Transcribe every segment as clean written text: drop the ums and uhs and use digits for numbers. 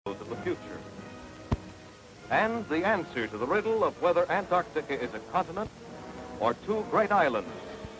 of the future. And the answer to the riddle of whether Antarctica is a continent or two great islands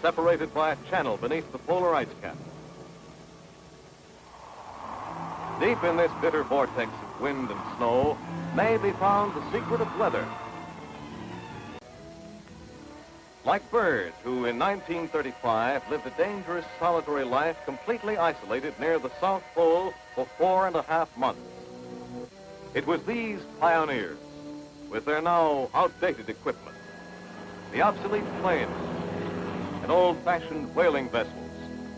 separated by a channel beneath the polar ice cap. Deep in this bitter vortex of wind and snow may be found the secret of weather. Like Byrd, who in 1935 lived a dangerous solitary life completely isolated near the South Pole for 4.5 months. It was these pioneers, with their now outdated equipment, the obsolete planes, and old-fashioned whaling vessels,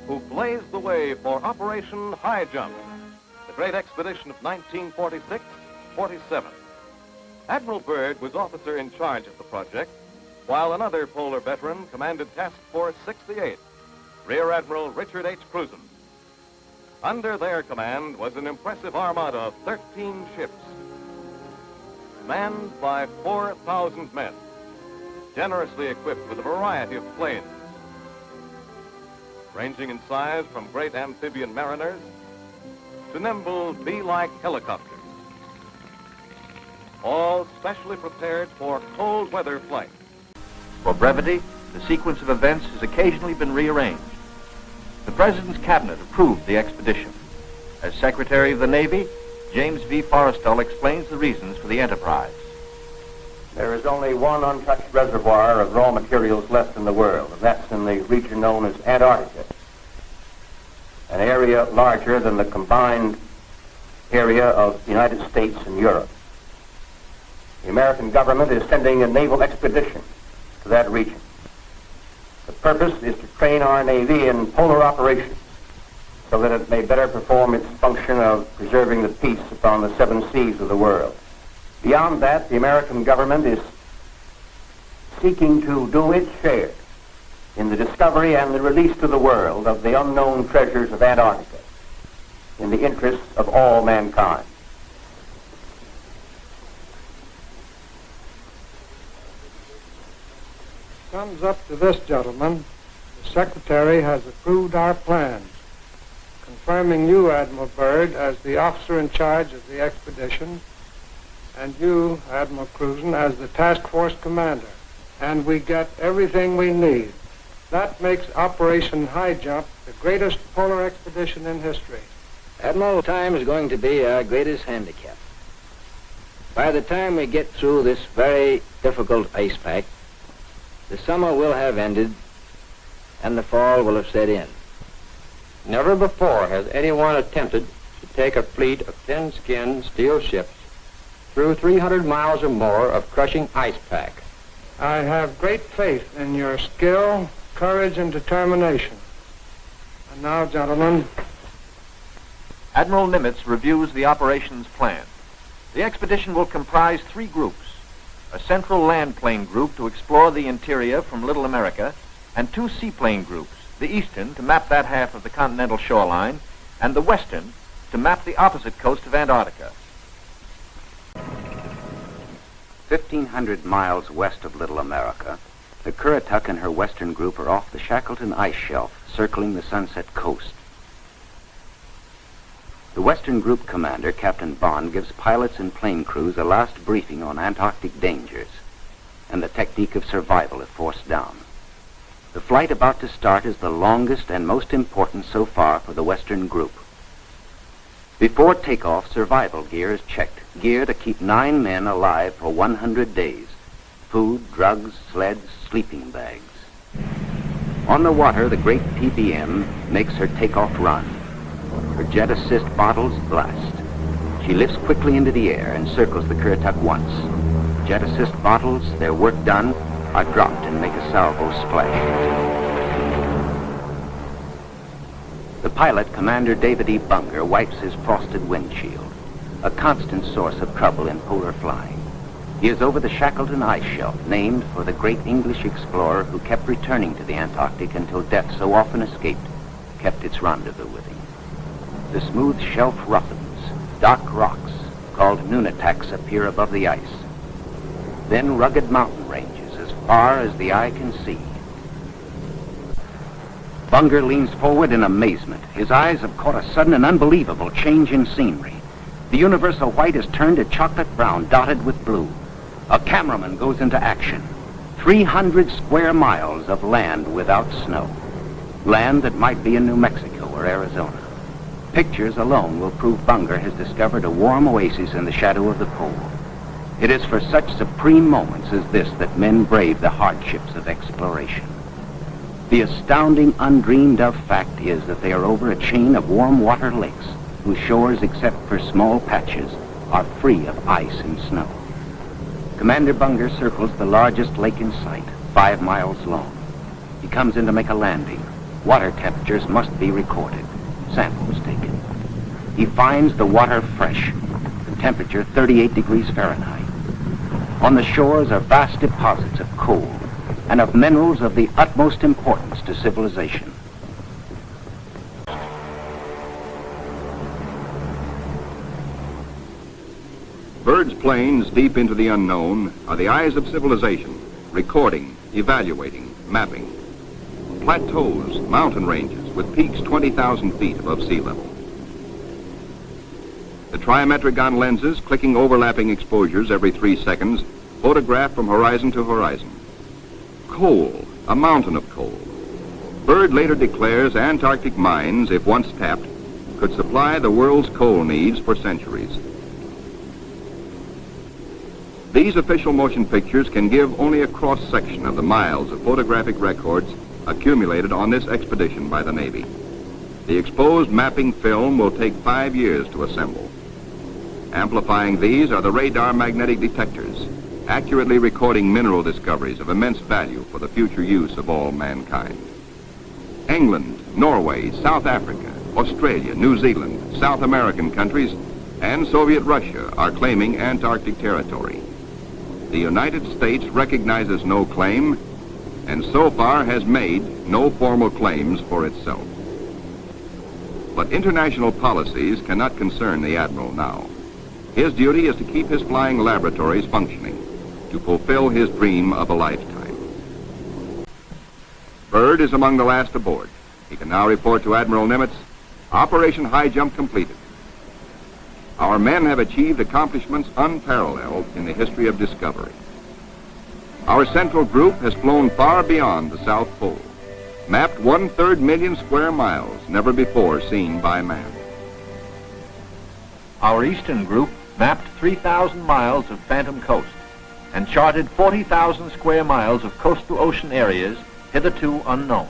who blazed the way for Operation HIGHJUMP, the great expedition of 1946-47. Admiral Byrd was officer in charge of the project, while another polar veteran commanded Task Force 68, Rear Admiral Richard E. Under their command was an impressive armada of 13 ships, manned by 4,000 men, generously equipped with a variety of planes, ranging in size from great amphibian mariners to nimble bee-like helicopters, all specially prepared for cold weather flight. For brevity, the sequence of events has occasionally been rearranged. The President's Cabinet approved the expedition. As Secretary of the Navy, James V. Forrestal explains the reasons for the enterprise. There is only one untouched reservoir of raw materials left in the world, and that's in the region known as Antarctica, an area larger than the combined area of the United States and Europe. The American government is sending a naval expedition to that region. The purpose is to train our Navy in polar operations so that it may better perform its function of preserving the peace upon the 7 seas of the world. Beyond that, the American government is seeking to do its share in the discovery and the release to the world of the unknown treasures of Antarctica in the interests of all mankind. Comes up to this, gentlemen. The Secretary has approved our plans, confirming you, Admiral Byrd, as the officer in charge of the expedition, and you, Admiral Cruzen, as the task force commander. And we get everything we need. That makes Operation HIGHJUMP the greatest polar expedition in history. Admiral, time is going to be our greatest handicap. By the time we get through this very difficult ice pack, the summer will have ended and the fall will have set in. Never before has anyone attempted to take a fleet of thin-skinned steel ships through 300 miles or more of crushing ice pack. I have great faith in your skill, courage, and determination. And now, gentlemen, Admiral Nimitz reviews the operations plan. The expedition will comprise 3 groups: a central land plane group to explore the interior from Little America, and 2 seaplane groups, the eastern to map that half of the continental shoreline, and the western to map the opposite coast of Antarctica. 1,500 miles west of Little America, the Currituck and her western group are off the Shackleton ice shelf, circling the Sunset Coast. The western group commander, Captain Bond, gives pilots and plane crews a last briefing on Antarctic dangers and the technique of survival if forced down. The flight about to start is the longest and most important so far for the western group. Before takeoff, survival gear is checked, gear to keep 9 men alive for 100 days: food, drugs, sleds, sleeping bags. On the water, the great PBM makes her takeoff run. Her jet assist bottles blast. She lifts quickly into the air and circles the Currituck once. Jet assist bottles, their work done, are dropped and make a salvo splash. The pilot, Commander David E. Bunger, wipes his frosted windshield, a constant source of trouble in polar flying. He is over the Shackleton ice shelf, named for the great English explorer who kept returning to the Antarctic until death, so often escaped, kept its rendezvous with him. The smooth shelf roughens. Dark rocks, called nunataks, appear above the ice. Then rugged mountain ranges as far as the eye can see. Bunger leans forward in amazement. His eyes have caught a sudden and unbelievable change in scenery. The universal white is turned to chocolate brown, dotted with blue. A cameraman goes into action. 300 square miles of land without snow. Land that might be in New Mexico or Arizona. Pictures alone will prove Bunger has discovered a warm oasis in the shadow of the pole. It is for such supreme moments as this that men brave the hardships of exploration. The astounding, undreamed-of fact is that they are over a chain of warm water lakes whose shores, except for small patches, are free of ice and snow. Commander Bunger circles the largest lake in sight, 5 miles long. He comes in to make a landing. Water temperatures must be recorded. Samples taken. He finds the water fresh, the temperature 38 degrees Fahrenheit. On the shores are vast deposits of coal and of minerals of the utmost importance to civilization. Byrd's plains deep into the unknown are the eyes of civilization, recording, evaluating, mapping. Plateaus, mountain ranges with peaks 20,000 feet above sea level. The trimetrigon lenses, clicking overlapping exposures every 3 seconds, photograph from horizon to horizon. Coal, a mountain of coal. Byrd later declares Antarctic mines, if once tapped, could supply the world's coal needs for centuries. These official motion pictures can give only a cross-section of the miles of photographic records accumulated on this expedition by the Navy. The exposed mapping film will take 5 years to assemble. Amplifying these are the radar magnetic detectors, accurately recording mineral discoveries of immense value for the future use of all mankind. England, Norway, South Africa, Australia, New Zealand, South American countries, and Soviet Russia are claiming Antarctic territory. The United States recognizes no claim, and so far has made no formal claims for itself. But international policies cannot concern the Admiral now. His duty is to keep his flying laboratories functioning, to fulfill his dream of a lifetime. Byrd is among the last aboard. He can now report to Admiral Nimitz, Operation High Jump completed. Our men have achieved accomplishments unparalleled in the history of discovery. Our central group has flown far beyond the South Pole, mapped 1/3 million square miles never before seen by man. Our eastern group mapped 3,000 miles of phantom coast and charted 40,000 square miles of coastal ocean areas hitherto unknown.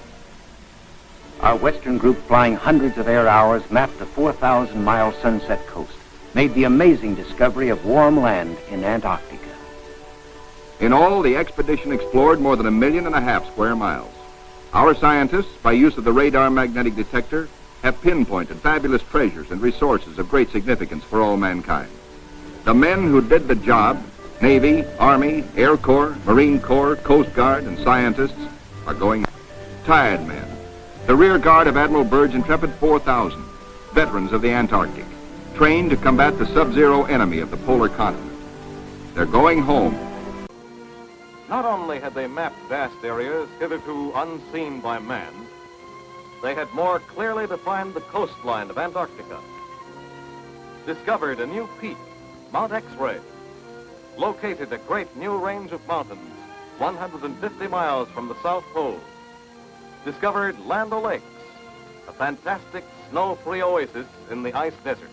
Our western group, flying hundreds of air hours, mapped the 4,000-mile sunset coast, made the amazing discovery of warm land in Antarctica. In all, the expedition explored more than 1.5 million square miles. Our scientists, by use of the radar magnetic detector, have pinpointed fabulous treasures and resources of great significance for all mankind. The men who did the job, Navy, Army, Air Corps, Marine Corps, Coast Guard, and scientists, are going tired men. The rear guard of Admiral Byrd's intrepid 4,000, veterans of the Antarctic, trained to combat the sub-zero enemy of the polar continent. They're going home. Not only had they mapped vast areas hitherto unseen by man, they had more clearly defined the coastline of Antarctica, discovered a new peak, Mount X-Ray, located a great new range of mountains 150 miles from the South Pole, discovered Land O'Lakes, a fantastic snow-free oasis in the ice desert.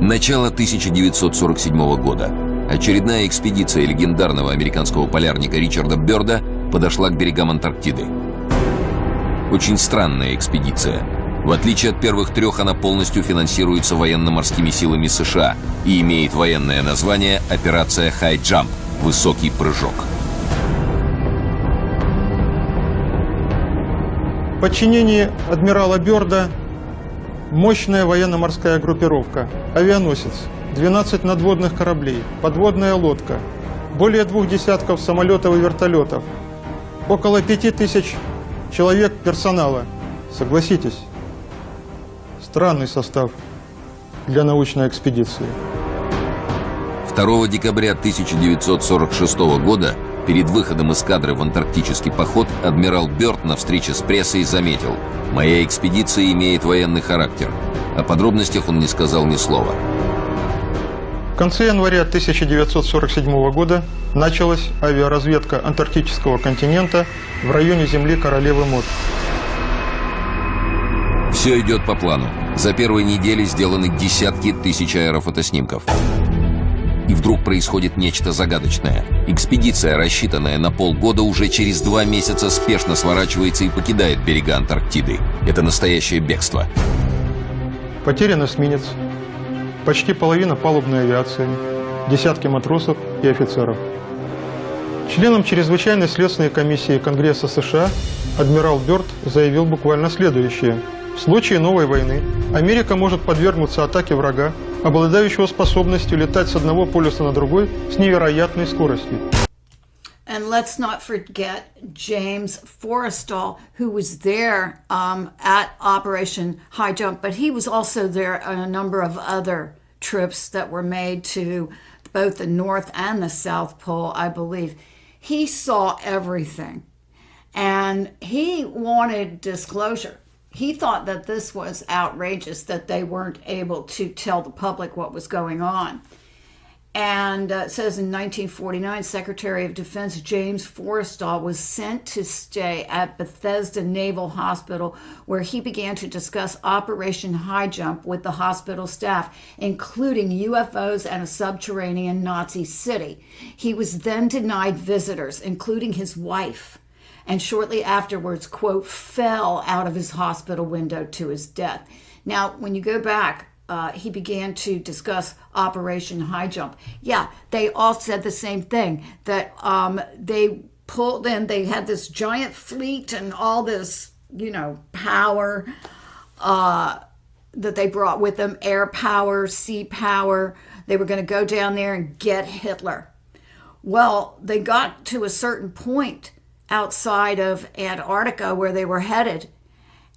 Начало 1947 года. Очередная экспедиция легендарного американского полярника Ричарда Бyrда подошла к берегам Антарктиды. Очень странная экспедиция. В отличие от первых 3, она полностью финансируется военно-морскими силами США и имеет военное название «Операция HIGHJUMP» – «Высокий прыжок». В подчинении адмирала Бyrда мощная военно-морская группировка, авианосец, 12 надводных кораблей, подводная лодка, более 2 десятков самолетов и вертолетов, около 5000 человек персонала. Согласитесь, странный состав для научной экспедиции. 2 декабря 1946 года Перед выходом эскадры в антарктический поход адмирал Бyrd на встрече с прессой заметил: «Моя экспедиция имеет военный характер». О подробностях он не сказал ни слова. В конце января 1947 года началась авиаразведка антарктического континента в районе земли Королевы Мод. Все идет по плану. За первые недели сделаны десятки тысяч аэрофотоснимков. И вдруг происходит нечто загадочное. Экспедиция, рассчитанная на полгода, уже через 2 месяца спешно сворачивается и покидает берега Антарктиды. Это настоящее бегство. Потерян эсминец, почти половина палубной авиации, десятки матросов и офицеров. Членам чрезвычайной следственной комиссии Конгресса США адмирал Бyrd заявил буквально следующее: в случае новой войны Америка может подвергнуться атаке врага, обладающего способностью летать с одного полюса на другой с невероятной скоростью. And let's not forget James Forrestal, who was there at Operation HIGHJUMP, but he was also there on a number of other trips that were made to both the North and the South Pole, I believe. He saw everything, and he wanted disclosure. He thought that this was outrageous, that they weren't able to tell the public what was going on. And it says in 1949, Secretary of Defense James Forrestal was sent to stay at Bethesda Naval Hospital, where he began to discuss Operation HIGHJUMP with the hospital staff, including UFOs and a subterranean Nazi city. He was then denied visitors, including his wife, and shortly afterwards, quote, fell out of his hospital window to his death. Now, when you go back, he began to discuss Operation HIGHJUMP. Yeah, they all said the same thing, that they pulled in, they had this giant fleet and all this, power that they brought with them, air power, sea power. They were going to go down there and get Hitler. Well, they got to a certain point outside of Antarctica where they were headed,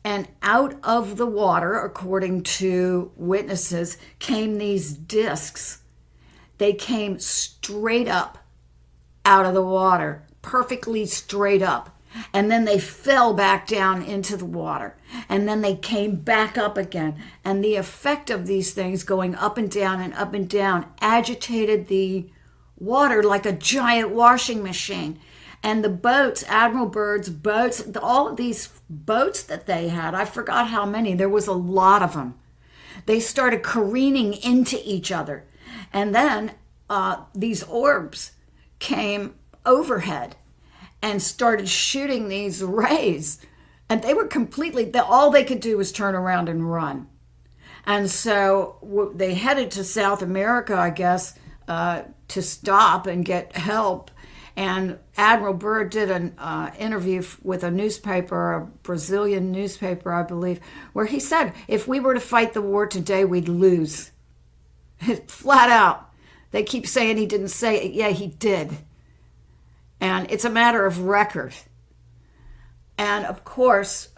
and out of the water, according to witnesses, came these discs. They came straight up out of the water, perfectly straight up. And then they fell back down into the water. And then they came back up again. And the effect of these things going up and down agitated the water like a giant washing machine. And the boats, Admiral Byrd's boats, all of these boats that they had, I forgot how many, there was a lot of them. They started careening into each other. And then these orbs came overhead and started shooting these rays. And they were completely, all they could do was turn around and run. And so they headed to South America, I guess, to stop and get help. And Admiral Byrd did an interview with a newspaper, a Brazilian newspaper, I believe, where he said, if we were to fight the war today, we'd lose. Flat out. They keep saying he didn't say it. Yeah, he did. And it's a matter of record. And of course,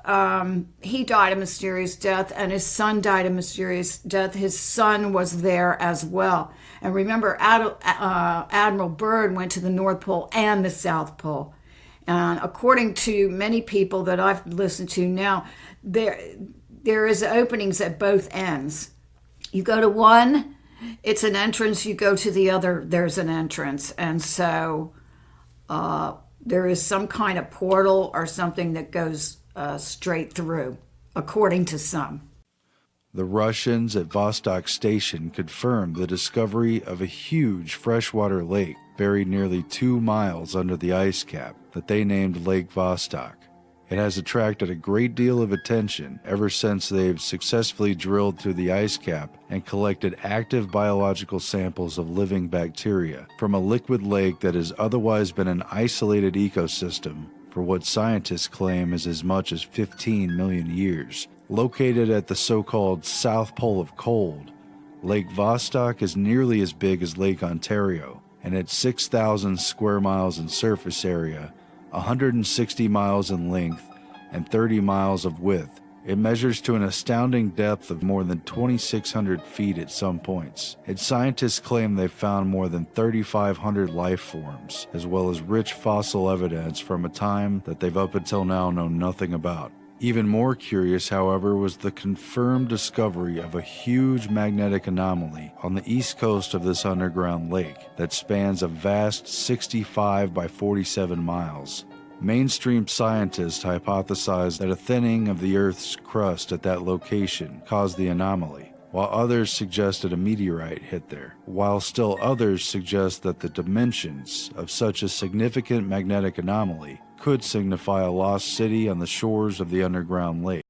he died a mysterious death, and his son died a mysterious death. His son was there as well. And remember, Admiral Byrd went to the North Pole and the South Pole. And according to many people that I've listened to now, there is openings at both ends. You go to one, it's an entrance. You go to the other, there's an entrance. And so there is some kind of portal or something that goes straight through, according to some. The Russians at Vostok Station confirmed the discovery of a huge freshwater lake buried nearly 2 miles under the ice cap that they named Lake Vostok. It has attracted a great deal of attention ever since they've successfully drilled through the ice cap and collected active biological samples of living bacteria from a liquid lake that has otherwise been an isolated ecosystem for what scientists claim is as much as 15 million years. Located at the so-called South Pole of Cold, Lake Vostok is nearly as big as Lake Ontario, and at 6,000 square miles in surface area, 160 miles in length, and 30 miles of width, It measures to an astounding depth of more than 2,600 feet at some points. Its scientists claim they've found more than 3,500 life forms, as well as rich fossil evidence from a time that they've up until now known nothing about. Even more curious, however, was the confirmed discovery of a huge magnetic anomaly on the east coast of this underground lake that spans a vast 65 by 47 miles. Mainstream scientists hypothesized that a thinning of the Earth's crust at that location caused the anomaly, while others suggested a meteorite hit there, while still others suggest that the dimensions of such a significant magnetic anomaly could signify a lost city on the shores of the underground lake.